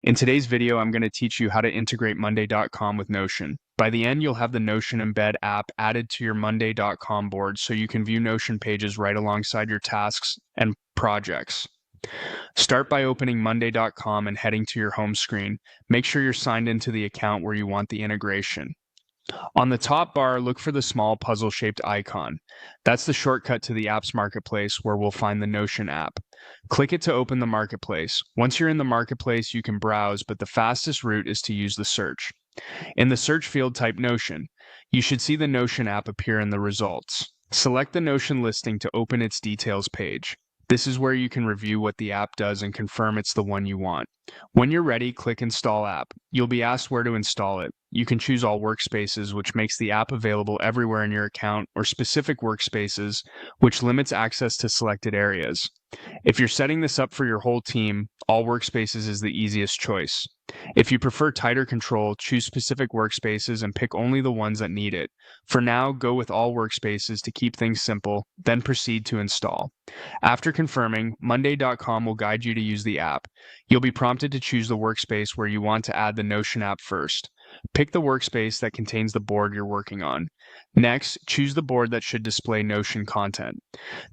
In today's video, I'm going to teach you how to integrate Monday.com with Notion. By the end, you'll have the Notion Embed app added to your Monday.com board so you can view Notion pages right alongside your tasks and projects. Start by opening Monday.com and heading to your home screen. Make sure you're signed into the account where you want the integration. On the top bar, look for the small puzzle-shaped icon. That's the shortcut to the apps marketplace where we'll find the Notion app. Click it to open the marketplace. Once you're in the marketplace, you can browse, but the fastest route is to use the search. In the search field, type Notion. You should see the Notion app appear in the results. Select the Notion listing to open its details page. This is where you can review what the app does and confirm it's the one you want. When you're ready, click Install App. You'll be asked where to install it. You can choose all workspaces, which makes the app available everywhere in your account, or specific workspaces, which limits access to selected areas. If you're setting this up for your whole team, all workspaces is the easiest choice. If you prefer tighter control, choose specific workspaces and pick only the ones that need it. For now, go with all workspaces to keep things simple, then proceed to install. After confirming, Monday.com will guide you to use the app. You'll be prompted to choose the workspace where you want to add the Notion app first. Pick the workspace that contains the board you're working on. Next, choose the board that should display Notion content.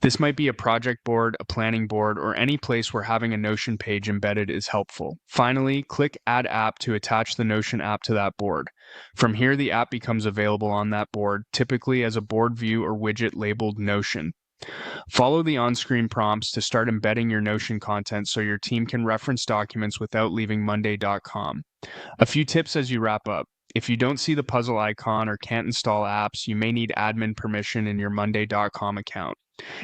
This might be a project board, a planning board, or any place where having a Notion page embedded is helpful. Finally, click Add App to attach the Notion app to that board. From here, the app becomes available on that board, typically as a board view or widget labeled Notion. Follow the on-screen prompts to start embedding your Notion content so your team can reference documents without leaving Monday.com. A few tips as you wrap up. If you don't see the puzzle icon or can't install apps, you may need admin permission in your Monday.com account.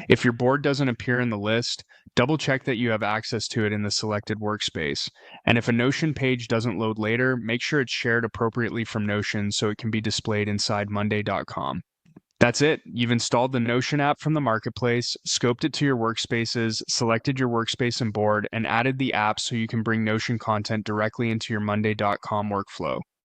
If your board doesn't appear in the list, double check that you have access to it in the selected workspace. And if a Notion page doesn't load later, make sure it's shared appropriately from Notion so it can be displayed inside Monday.com. That's it. You've installed the Notion app from the marketplace, scoped it to your workspaces, selected your workspace and board, and added the app so you can bring Notion content directly into your Monday.com workflow.